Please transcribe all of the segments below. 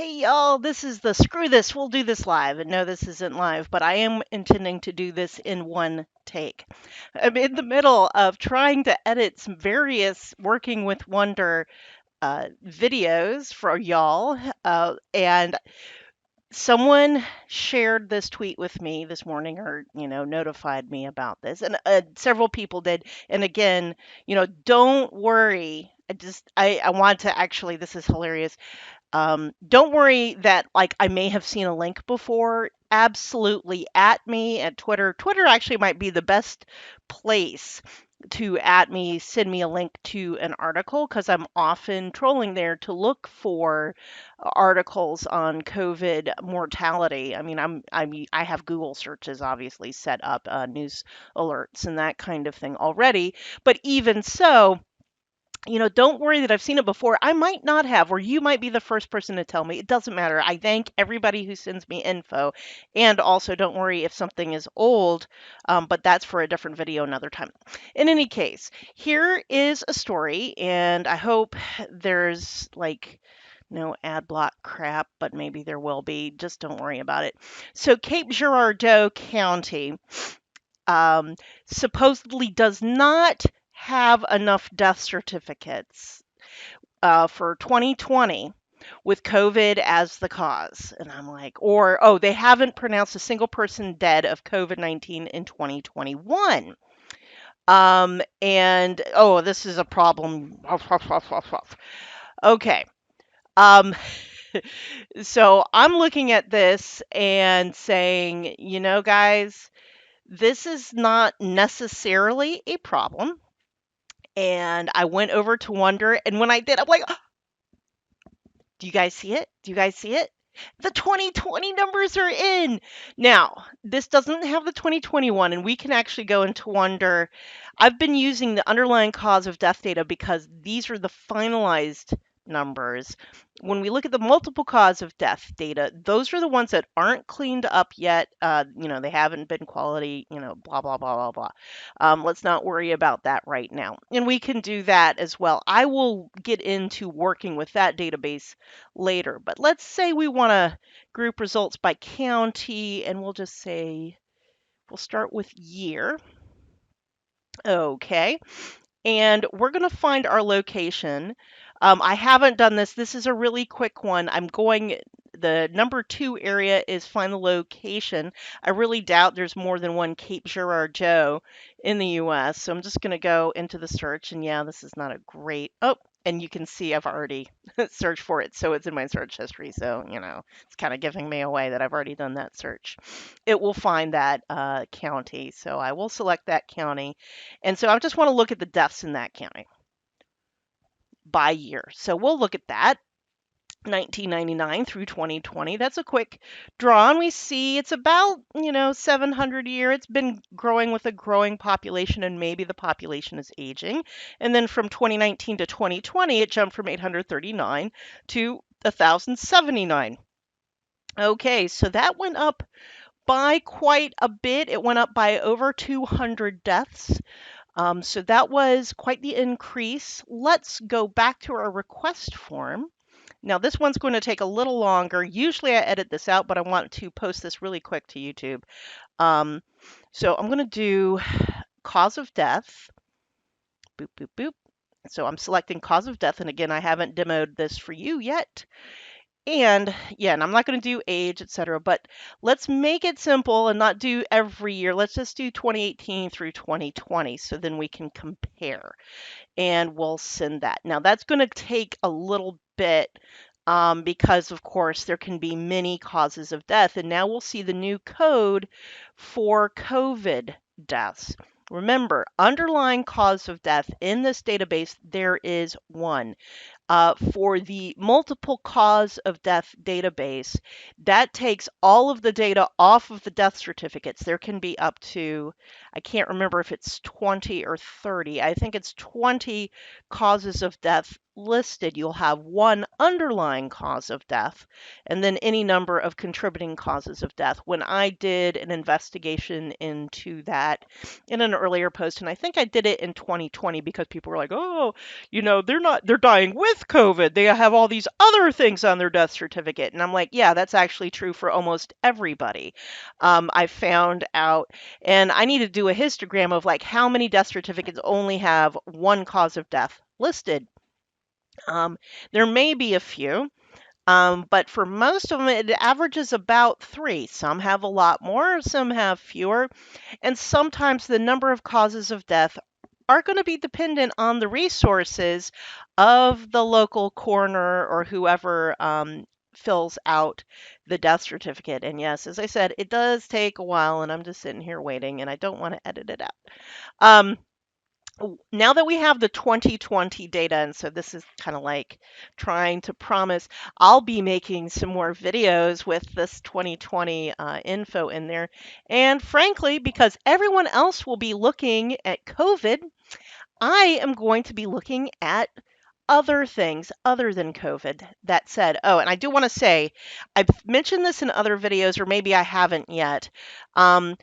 Hey y'all, this is the screw this, we'll do this live. And no, this isn't live, but I am intending to do this in one take. I'm in the middle of trying to edit some various Working with Wonder videos for y'all. And someone shared this tweet with me this morning or, notified me about this. And several people did. And again, don't worry. I want to actually, this is hilarious. Don't worry that like I may have seen a link before. Absolutely at me at Twitter. Twitter actually might be the best place to at me, send me a link to an article because I'm often trolling there to look for articles on COVID mortality. I mean, I have Google searches obviously set up, news alerts and that kind of thing already. But even so, don't worry that I've seen it before. I might not have, or you might be the first person to tell me. It doesn't matter. I thank everybody who sends me info. And also, don't worry if something is old, but that's for a different video another time. In any case, here is a story, and I hope there's like no ad block crap, but maybe there will be. Just don't worry about it. So, Cape Girardeau County supposedly does not have enough death certificates for 2020 with COVID as the cause. And I'm like, oh, they haven't pronounced a single person dead of COVID-19 in 2021. And oh, this is a problem. Okay. Um, so I'm looking at this and saying, guys, this is not necessarily a problem. And I went over to Wonder, and when I did, I'm like, do you guys see it? Do you guys see it? The 2020 numbers are in. Now, this doesn't have the 2021, and we can actually go into Wonder. I've been using the underlying cause of death data because these are the finalized numbers. When we look at the multiple cause of death data, those are the ones that aren't cleaned up yet. They haven't been quality, blah, blah, blah, blah, blah. Let's not worry about that right now. And we can do that as well. I will get into working with that database later. But let's say we want to group results by county, and we'll just say we'll start with year. Okay. And we're going to find our location. I haven't done this. This is a really quick one. The number 2 area is find the location. I really doubt there's more than one Cape Girardeau in the US. So I'm just going to go into the search. And yeah, this is not a great. Oh, and you can see I've already searched for it. So it's in my search history. So, it's kind of giving me away that I've already done that search. It will find that county. So I will select that county. And so I just want to look at the deaths in that county by year. So we'll look at that. 1999 through 2020. That's a quick draw, and we see it's about 700 a year. It's been growing with a growing population, and maybe the population is aging. And then from 2019 to 2020, it jumped from 839 to 1,079. Okay, so that went up by quite a bit. It went up by over 200 deaths. So that was quite the increase. Let's go back to our request form. Now, this one's going to take a little longer. Usually I edit this out, but I want to post this really quick to YouTube. So I'm going to do cause of death. Boop, boop, boop. So I'm selecting cause of death. And again, I haven't demoed this for you yet. And yeah, and I'm not going to do age, etc. But let's make it simple and not do every year. Let's just do 2018 through 2020. So then we can compare. And we'll send that. Now that's going to take a little bit because, of course, there can be many causes of death. And now we'll see the new code for COVID deaths. Remember, underlying cause of death in this database, there is one. For the multiple cause of death database, that takes all of the data off of the death certificates. There can be up to, I can't remember if it's 20 or 30. I think it's 20 causes of death listed. You'll have one underlying cause of death and then any number of contributing causes of death. When I did an investigation into that in an earlier post, and I think I did it in 2020 because people were like, oh, they're dying with with COVID. They have all these other things on their death certificate. And I'm like, yeah, that's actually true for almost everybody. I found out, and I need to do a histogram of like how many death certificates only have one cause of death listed. Um, there may be a few. But for most of them, it averages about three. Some have a lot more, some have fewer. And sometimes the number of causes of death are going to be dependent on the resources of the local coroner or whoever fills out the death certificate. And yes, as I said, it does take a while, and I'm just sitting here waiting, and I don't want to edit it out. Um, Now that we have the 2020 data, and so this is kind of like trying to promise I'll be making some more videos with this 2020 info in there. And frankly, because everyone else will be looking at COVID, I am going to be looking at other things other than COVID. That said, oh, and I do want to say, I've mentioned this in other videos, or maybe I haven't yet. Um,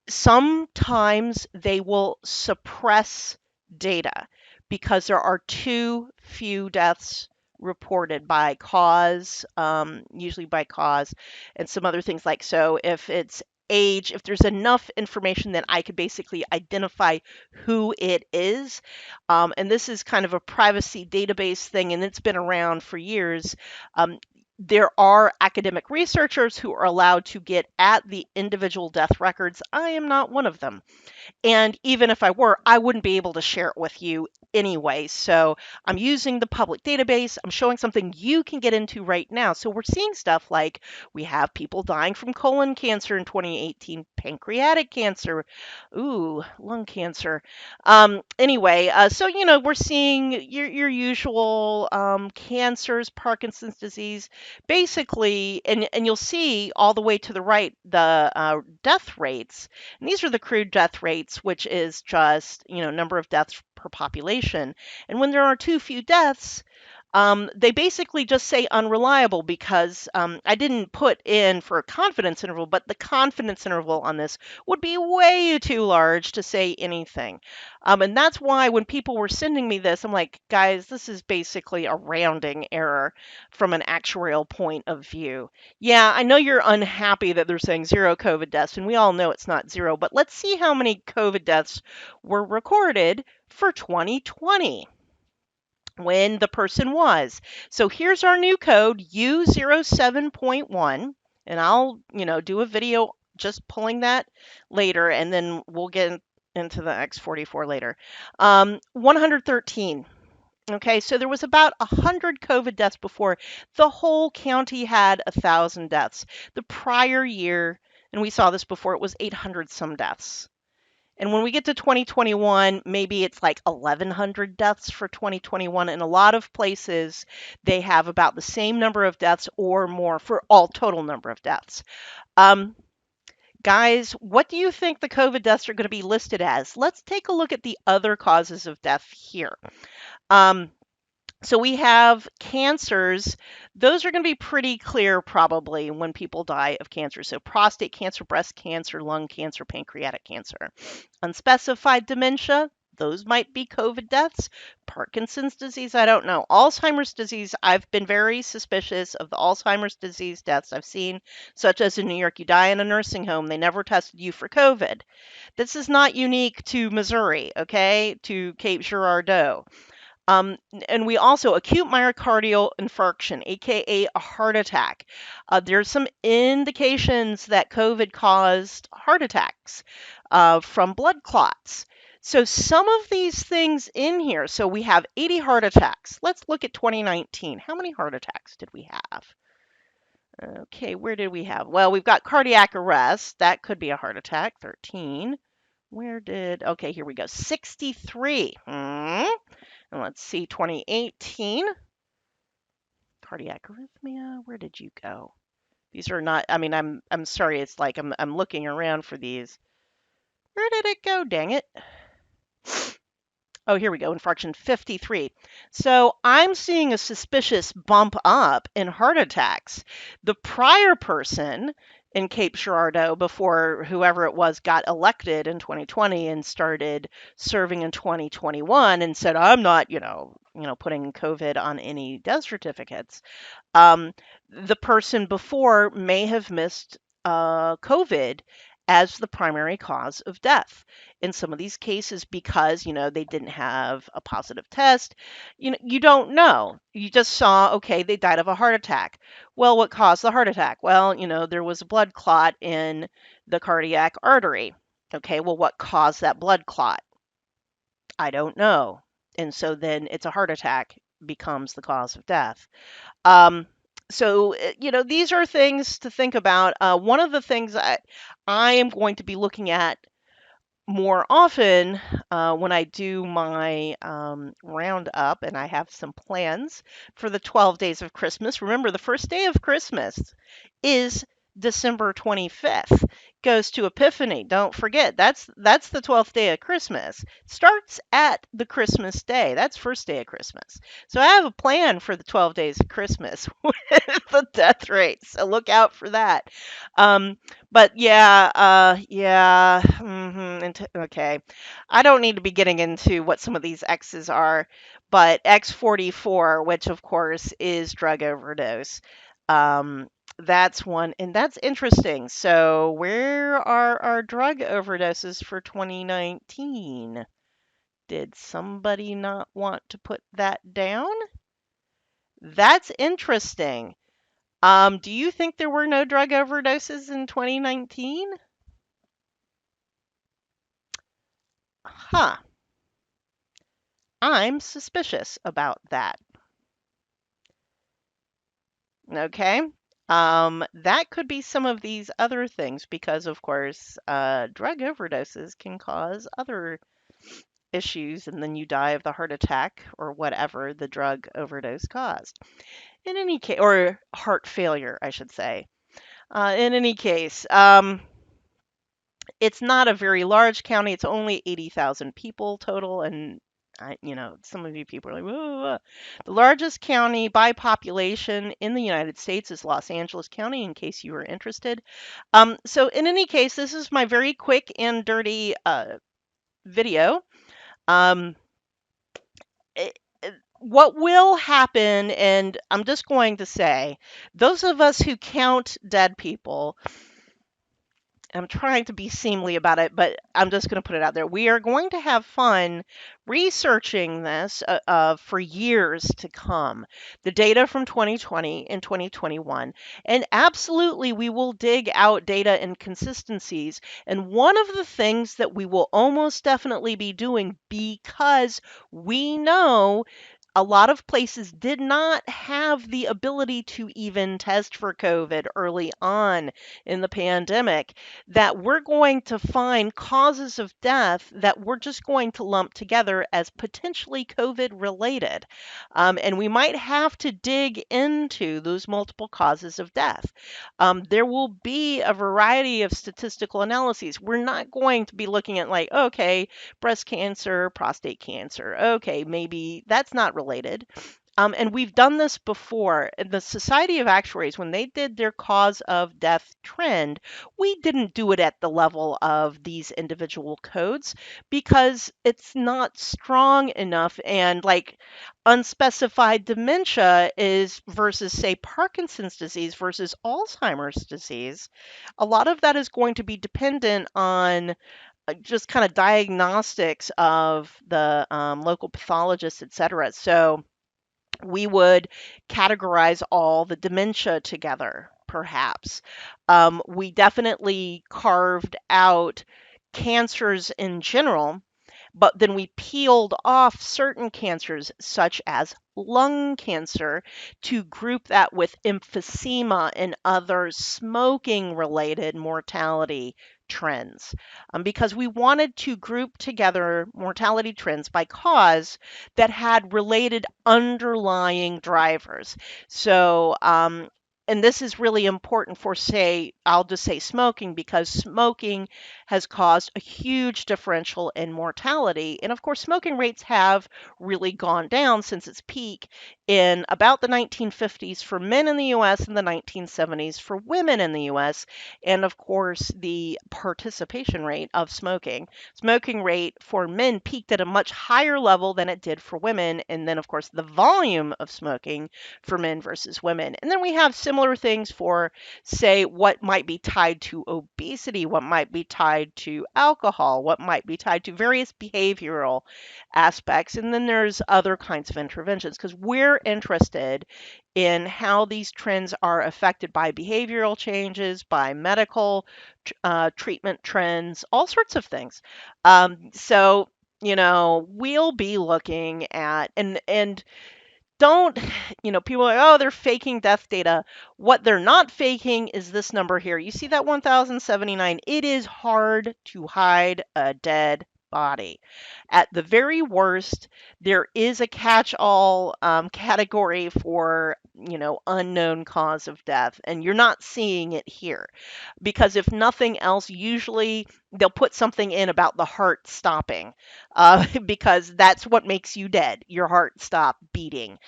Sometimes they will suppress data because there are too few deaths reported by cause, usually by cause, and some other things like so. If it's age, if there's enough information that I could basically identify who it is, and this is kind of a privacy database thing, and it's been around for years. There are academic researchers who are allowed to get at the individual death records. I am not one of them. And even if I were, I wouldn't be able to share it with you anyway. So I'm using the public database. I'm showing something you can get into right now. So we're seeing stuff like we have people dying from colon cancer in 2018, pancreatic cancer, ooh, lung cancer. Anyway, so we're seeing your usual cancers, Parkinson's disease, basically, and you'll see all the way to the right the death rates. And these are the crude death rates, which is just, number of deaths per population. And when there are too few deaths, they basically just say unreliable because I didn't put in for a confidence interval, but the confidence interval on this would be way too large to say anything. And that's why when people were sending me this, I'm like, guys, this is basically a rounding error from an actuarial point of view. Yeah, I know you're unhappy that they're saying zero COVID deaths, and we all know it's not zero, but let's see how many COVID deaths were recorded for 2020 when the person was. So here's our new code, U07.1, and I'll, do a video just pulling that later, and then we'll get into the X44 later. 113. Okay, so there was about 100 COVID deaths before. The whole county had 1,000 deaths. The prior year, and we saw this before, it was 800 some deaths. And when we get to 2021, maybe it's like 1,100 deaths for 2021. In a lot of places, they have about the same number of deaths or more for all total number of deaths. Um, Guys, what do you think the COVID deaths are going to be listed as? Let's take a look at the other causes of death here. So we have cancers. Those are going to be pretty clear probably when people die of cancer. So prostate cancer, breast cancer, lung cancer, pancreatic cancer. Unspecified dementia, those might be COVID deaths. Parkinson's disease, I don't know. Alzheimer's disease, I've been very suspicious of the Alzheimer's disease deaths I've seen, such as in New York, you die in a nursing home, they never tested you for COVID. This is not unique to Missouri, okay, to Cape Girardeau. And we also acute myocardial infarction, aka a heart attack. There's some indications that COVID caused heart attacks from blood clots. So some of these things in here. So we have 80 heart attacks. Let's look at 2019. How many heart attacks did we have? Okay, where did we have? Well, we've got cardiac arrest. That could be a heart attack. 13. Okay, here we go. 63. And let's see, 2018, cardiac arrhythmia. Where did you go? These are not, I mean, I'm sorry, it's like I'm looking around for these. Where did it go? Dang it. Oh, here we go, infarction 53. So I'm seeing a suspicious bump up in heart attacks. The prior person in Cape Girardeau before whoever it was got elected in 2020 and started serving in 2021 and said, I'm not, putting COVID on any death certificates. Um, the person before may have missed COVID as the primary cause of death in some of these cases because they didn't have a positive test. You don't know. You just saw, okay, they died of a heart attack. Well, what caused the heart attack? Well, there was a blood clot in the cardiac artery. Okay, well, what caused that blood clot? I don't know. And so then it's a heart attack becomes the cause of death. um, these are things to think about. One of the things I am going to be looking at more often when I do my roundup, and I have some plans for the 12 days of Christmas. Remember, the first day of Christmas is December 25th. Goes to Epiphany. Don't forget, that's the 12th day of Christmas. Starts at the Christmas day. That's first day of Christmas. So I have a plan for the 12 days of Christmas with the death rate. So look out for that. But yeah, okay. I don't need to be getting into what some of these X's are, but X44, which of course is drug overdose. Um, that's one, and that's interesting. So, where are our drug overdoses for 2019? Did somebody not want to put that down? That's interesting. Do you think there were no drug overdoses in 2019? Huh. I'm suspicious about that. Okay. That could be some of these other things because, of course, drug overdoses can cause other issues, and then you die of the heart attack or whatever the drug overdose caused. In any case, or heart failure, I should say. In any case, it's not a very large county. It's only 80,000 people total, and some of you people are like, whoa, whoa. The largest county by population in the United States is Los Angeles County, in case you were interested. So in any case, this is my very quick and dirty video. Um, it, what will happen, and I'm just going to say, those of us who count dead people, I'm trying to be seemly about it, but I'm just going to put it out there. We are going to have fun researching this for years to come. The data from 2020 and 2021. And absolutely, we will dig out data inconsistencies. And one of the things that we will almost definitely be doing, because we know a lot of places did not have the ability to even test for COVID early on in the pandemic, that we're going to find causes of death that we're just going to lump together as potentially COVID related. And we might have to dig into those multiple causes of death. There will be a variety of statistical analyses. We're not going to be looking at, like, okay, breast cancer, prostate cancer. Okay, maybe that's not related. And we've done this before. The Society of Actuaries, when they did their cause of death trend, we didn't do it at the level of these individual codes because it's not strong enough. And like unspecified dementia is versus, say, Parkinson's disease versus Alzheimer's disease, a lot of that is going to be dependent on just kind of diagnostics of the local pathologists, et cetera. So we would categorize all the dementia together, perhaps. We definitely carved out cancers in general, but then we peeled off certain cancers, such as lung cancer, to group that with emphysema and other smoking related mortality trends, because we wanted to group together mortality trends by cause that had related underlying drivers. So, and this is really important for, say, I'll just say smoking, because smoking has caused a huge differential in mortality. And of course, smoking rates have really gone down since its peak in about the 1950s for men in the US and the 1970s for women in the US. And of course, the participation rate of smoking rate for men peaked at a much higher level than it did for women. And then, of course, the volume of smoking for men versus women. And then we have similar things for, say, what might be tied to obesity, what might be tied to alcohol, what might be tied to various behavioral aspects. And then there's other kinds of interventions, because we're interested in how these trends are affected by behavioral changes, by medical treatment trends, all sorts of things. So, we'll be looking at, and don't, people are like, oh, they're faking death data. What they're not faking is this number here. You see that 1,079? It is hard to hide a dead body. At the very worst, there is a catch-all category for, unknown cause of death, and you're not seeing it here. Because if nothing else, usually they'll put something in about the heart stopping, because that's what makes you dead. Your heart stop beating.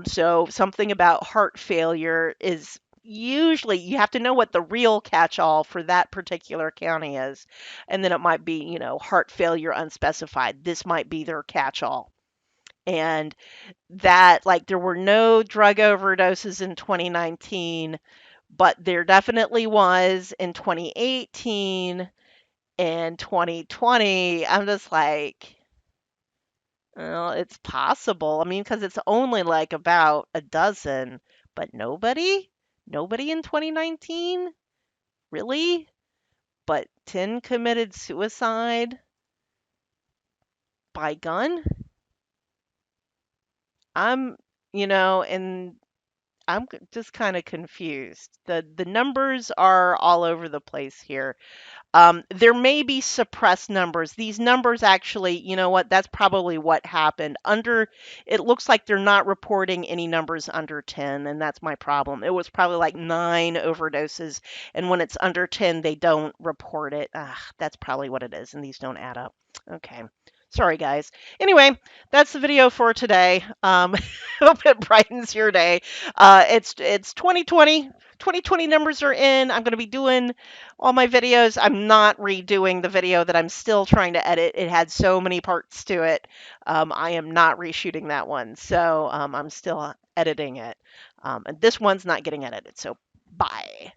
So something about heart failure is usually, you have to know what the real catch-all for that particular county is. And then it might be, heart failure unspecified. This might be their catch-all. And that, like, there were no drug overdoses in 2019, but there definitely was in 2018 and 2020. I'm just like, well, it's possible. I mean, because it's only like about a dozen, but nobody in 2019, really? But 10 committed suicide by gun? I'm, and just kind of confused. The numbers are all over the place here. There may be suppressed numbers. These numbers actually, you know what? That's probably what happened. It looks like they're not reporting any numbers under 10, and that's my problem. It was probably like 9 overdoses, and when it's under 10, they don't report it. That's probably what it is, and these don't add up. Okay. Sorry, guys. Anyway, that's the video for today. Hope it brightens your day. It's 2020. 2020 numbers are in. I'm going to be doing all my videos. I'm not redoing the video that I'm still trying to edit. It had so many parts to it. I am not reshooting that one. So I'm still editing it. And this one's not getting edited. So bye.